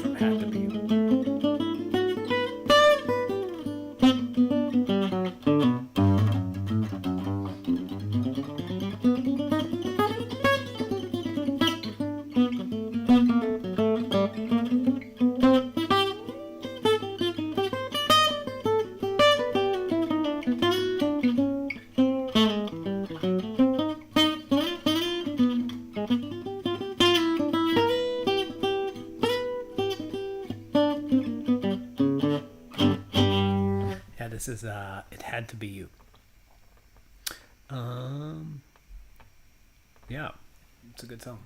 from Had to Be. This is It Had to Be You. Yeah, it's a good song.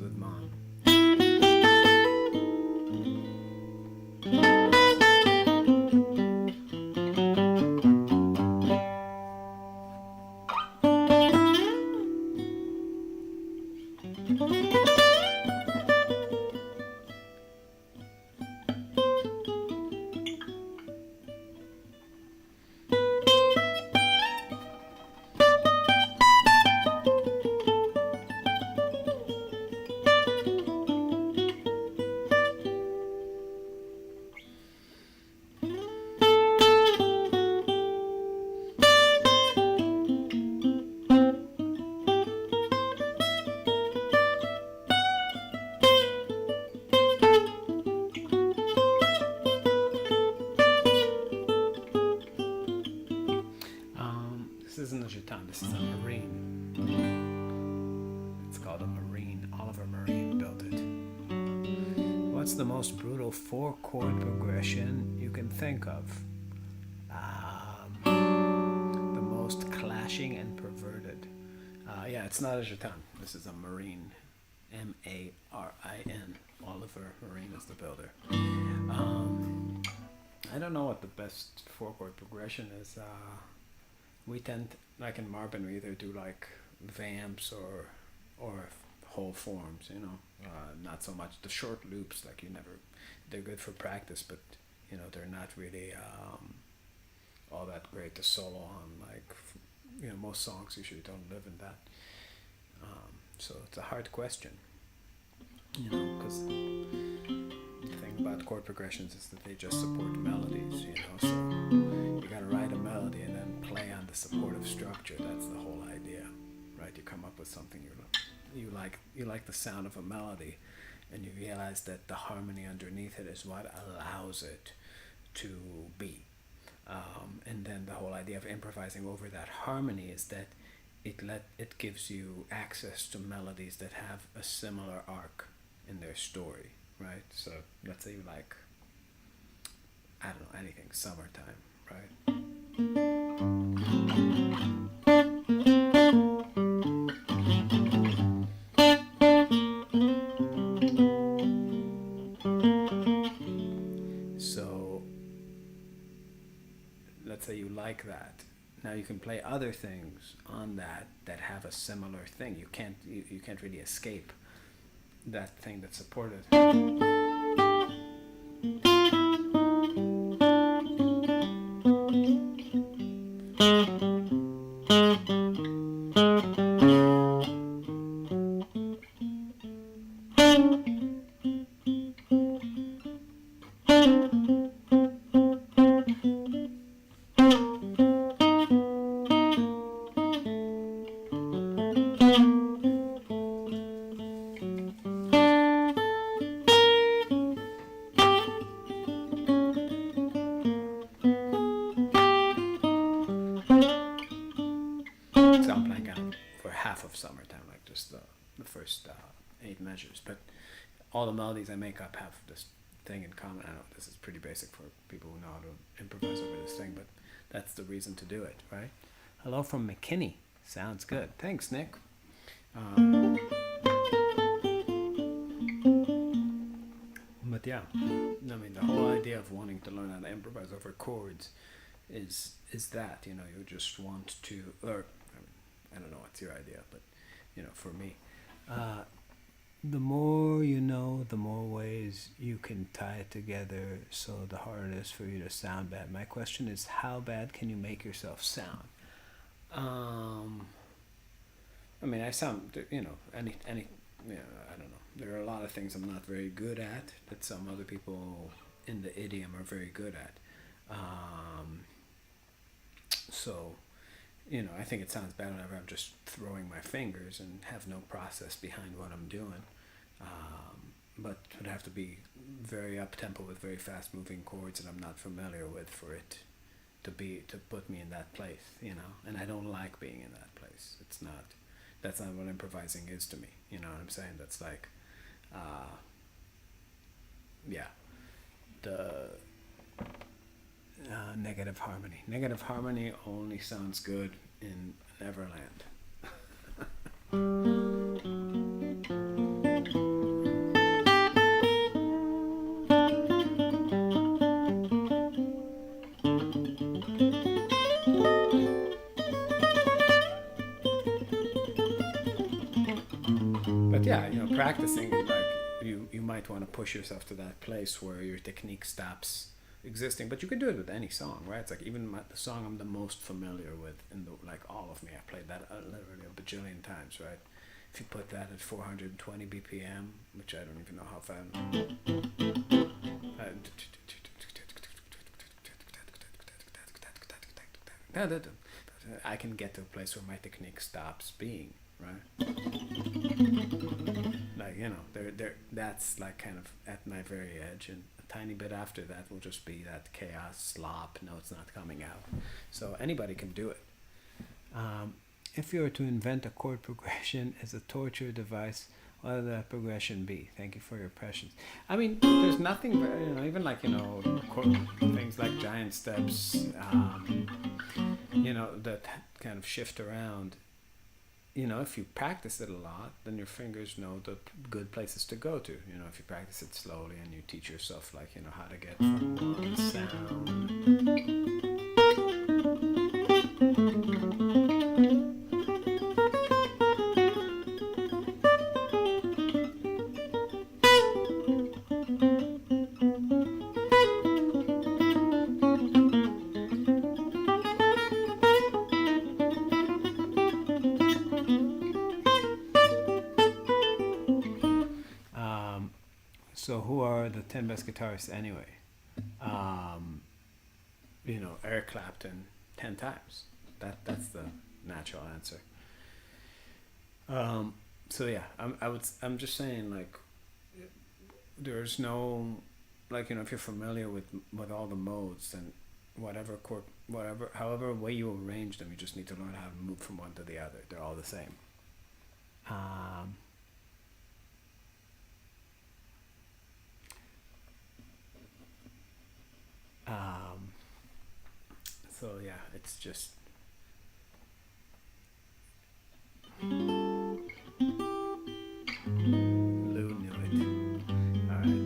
With Mom. This isn't a Gitan, this is a Marine. It's called a Marine. Oliver Marine built it. What's the most brutal 4-chord progression you can think of? The most clashing and perverted. Yeah, it's not a Gitan. This is a Marine. M-A-R-I-N. Oliver Marine is the builder. I don't know what the best four chord progression is. We tend, like in Marvin, we either do like vamps or whole forms. Not so much the short loops. Like you never, they're good for practice, but they're not really all that great to solo on. Like most songs usually don't live in that. So it's a hard question. Because the thing about chord progressions is that they just support melodies, so you gotta write a melody and then play on the supportive structure. That's the whole idea, right? You come up with something you like the sound of a melody, and you realize that the harmony underneath it is what allows it to be. And then the whole idea of improvising over that harmony is that it gives you access to melodies that have a similar arc in their story, right? So let's say you like, I don't know, anything, summertime, right? So let's say you like that. Now you can play other things on that have a similar thing. You can't really escape that thing that's supported. So I'm playing out for half of summertime, like just the first 8 measures. But all the melodies I make up have this thing in common. I know this is pretty basic for people who know how to improvise over this thing, but that's the reason to do it, right? Hello from McKinney. Sounds good. Thanks, Nick. But yeah, I mean, the whole idea of wanting to learn how to improvise over chords is that, you just want to, or I don't know what's your idea, but for me, the more you know, the more ways you can tie it together, so the harder it is for you to sound bad. My question is, how bad can you make yourself sound? I mean, I sound, any I don't know. There are a lot of things I'm not very good at that some other people in the idiom are very good at. So, I think it sounds bad whenever I'm just throwing my fingers and have no process behind what I'm doing. But it would have to be very up-tempo with very fast-moving chords that I'm not familiar with for it to put me in that place, And I don't like being in that place. That's not what improvising is to me. You know what I'm saying? That's like, the negative harmony. Negative harmony only sounds good in Neverland. But yeah, practicing, like you might want to push yourself to that place where your technique stops existing, but you could do it with any song, right? It's like even the song I'm the most familiar with in like all of me, I played that literally a bajillion times, right? If you put that at 420 BPM, which I don't even know how fast. I can get to a place where my technique stops being, right? Like, that's like kind of at my very edge, and a tiny bit after that will just be that chaos slop. No, it's not coming out. So anybody can do it. If you were to invent a chord progression as a torture device, what would that progression be? Thank you for your patience. I mean, there's nothing, even like, things like giant steps, that kind of shift around. If you practice it a lot, then your fingers know the good places to go to. If you practice it slowly and you teach yourself, like, how to get from one sound are the 10 best guitarists anyway? Eric Clapton 10 times. That's the natural answer. So yeah, I'm just saying, like, there's no, like, if you're familiar with all the modes, then however way you arrange them, you just need to learn how to move from one to the other. They're all the same. So yeah, it's just Lou knew it. All right.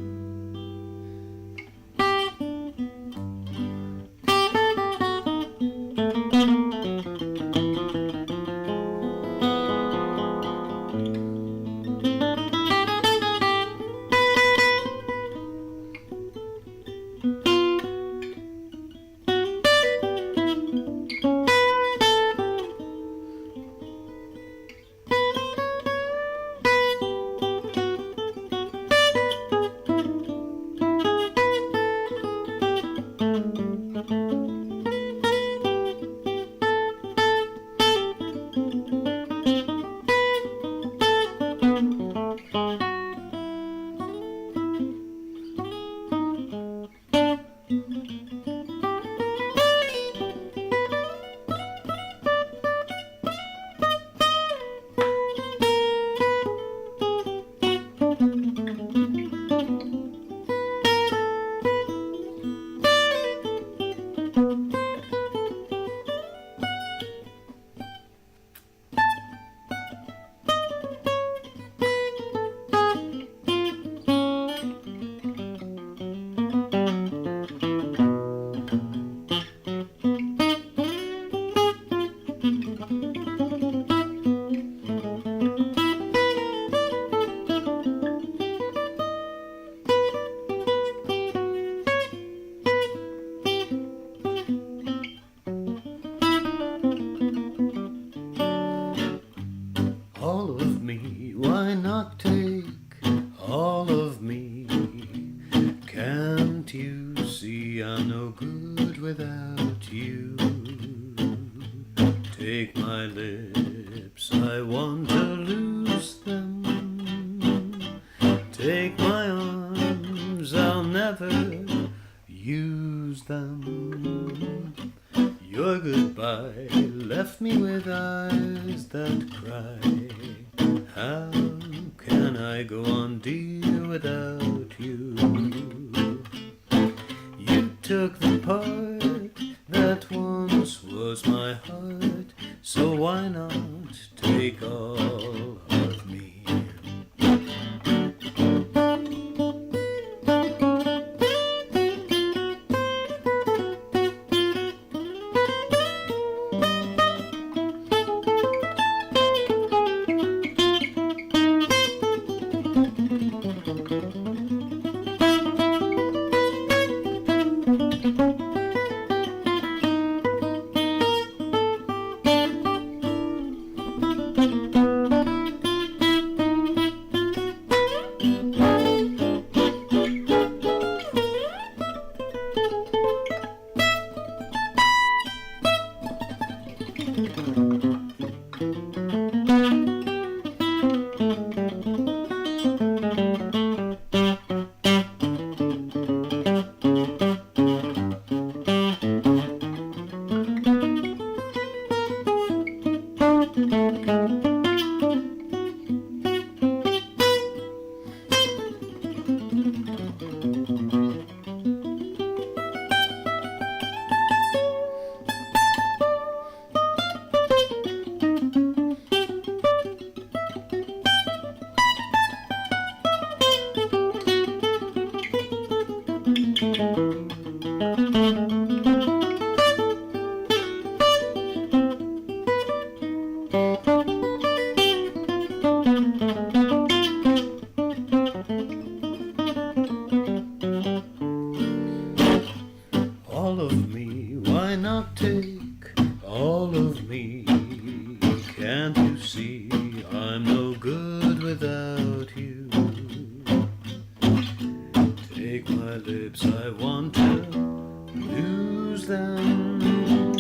use them.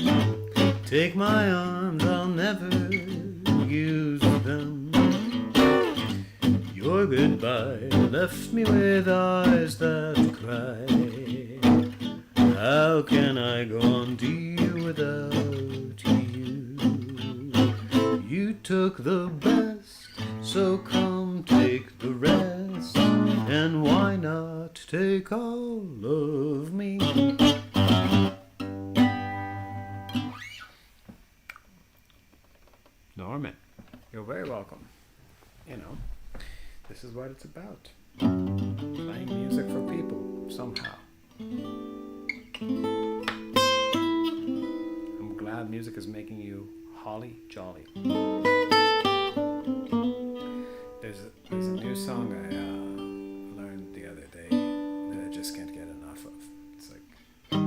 Take my arms, I'll never use them. Your goodbye left me with eyes that cry. How can I go on, dear, without you? You took the best, so come take the rest. And why not take all of me? Norman, you're very welcome. You know, this is what it's about. Playing music for people, somehow. I'm glad music is making you holly jolly. There's a new song I learned the other day that I just can't get enough of. It's like, it's a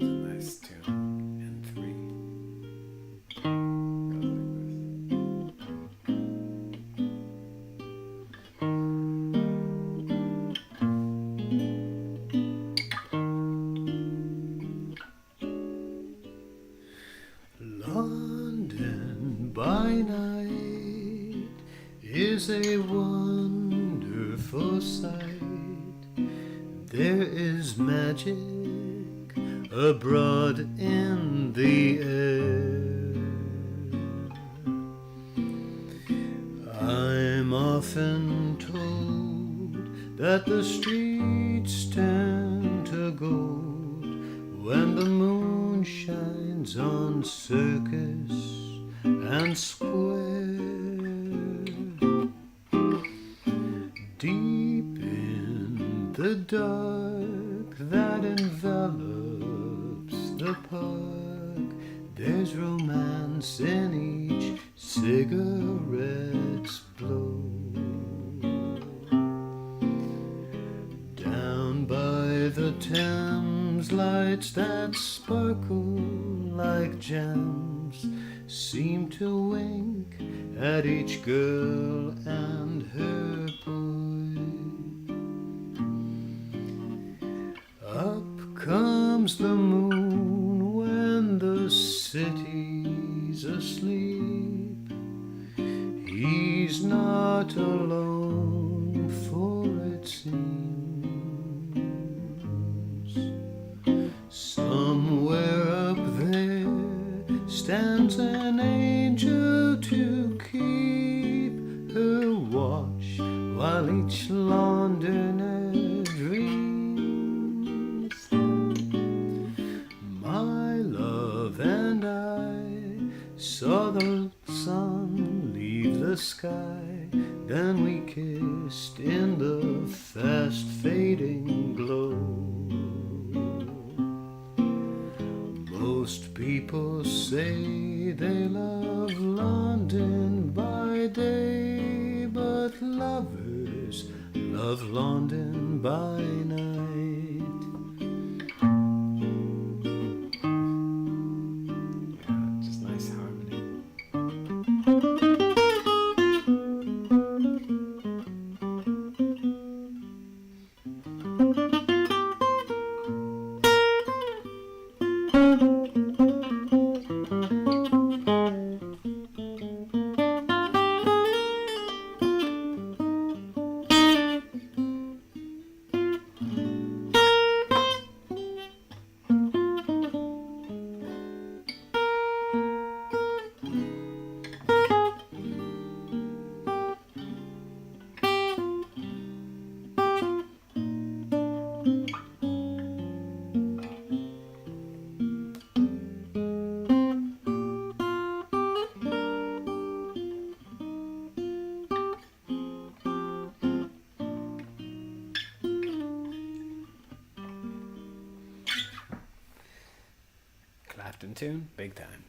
nice tune. And 3. London by night is a wonderful sight. There is magic abroad in the air. I'm often told that the streets turn to gold when the moon shines on circus and square. Deep in the dark that envelops the park, there's romance in each cigarette's blow. Down by the Thames, lights that sparkle like gems seem to wink at each girl and her boy. Up comes the moon when the city's asleep. He's not alone, for it seems somewhere up there stands an angel to keep her watch while each Londoner dreams. My love and I saw the sun leave the sky, then we kissed in the fast fading glow. Most people say they love London by day, but lovers love London by night. Yeah, just nice harmony. Clapton tune, big time.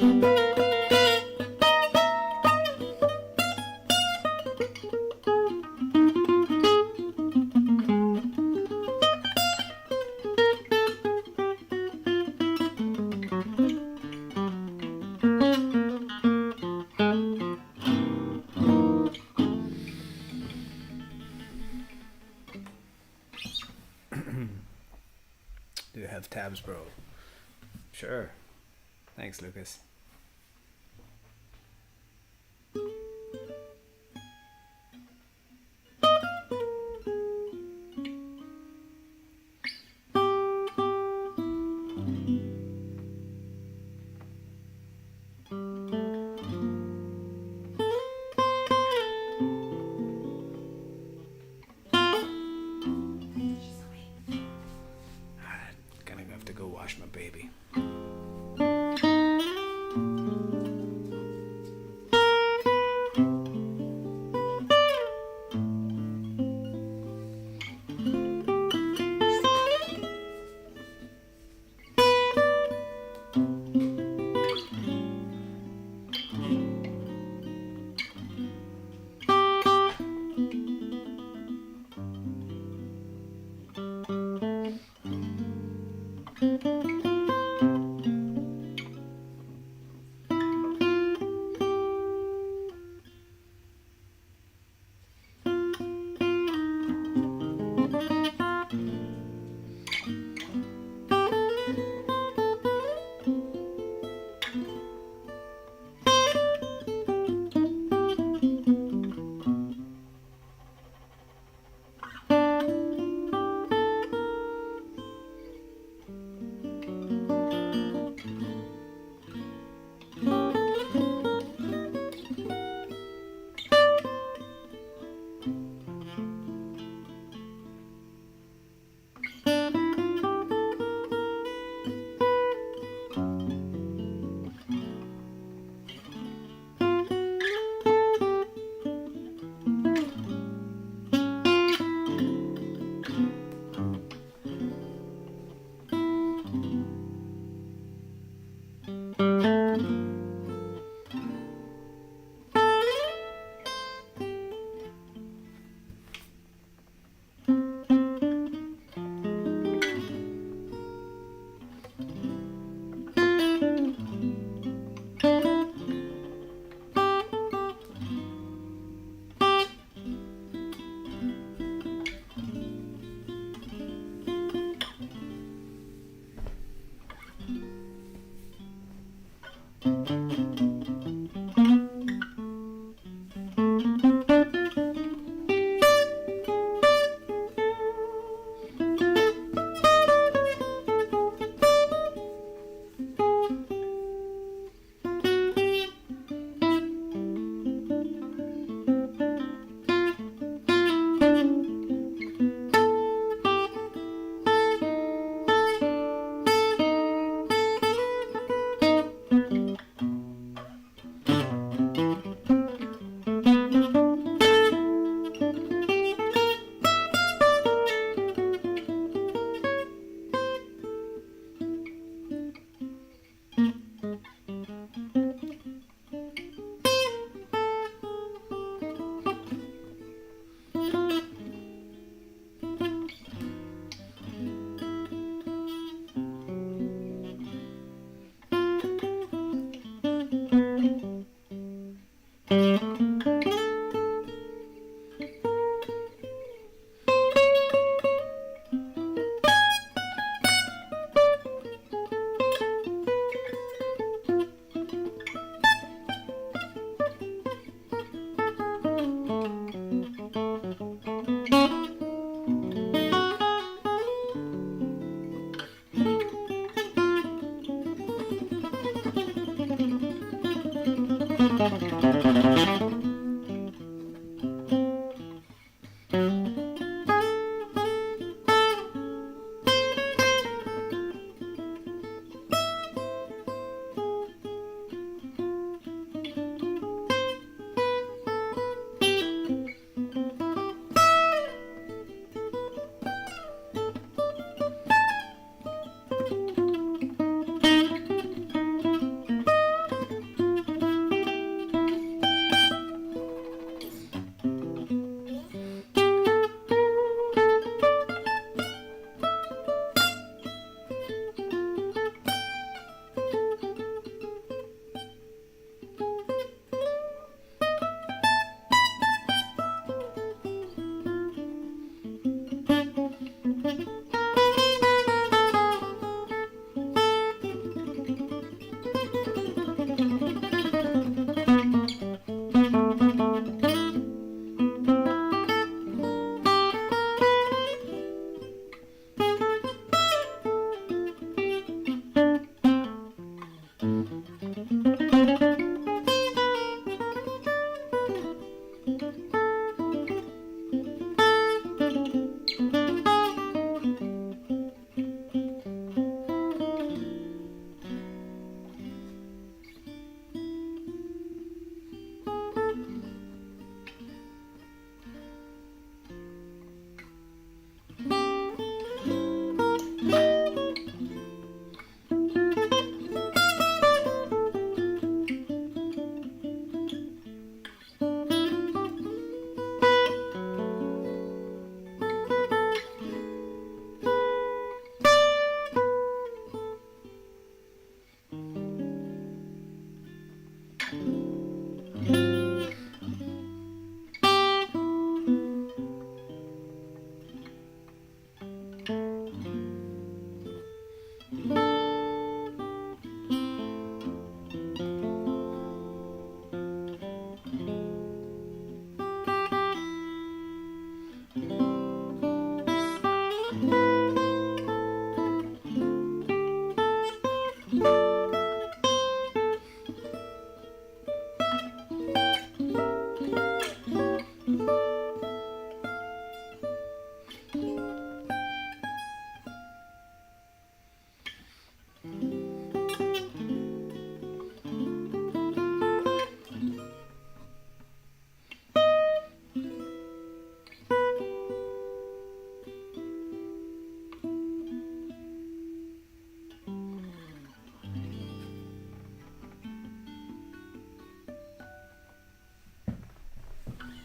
Do you have tabs, bro? Sure. Thanks, Lucas. Gonna have to go wash my baby.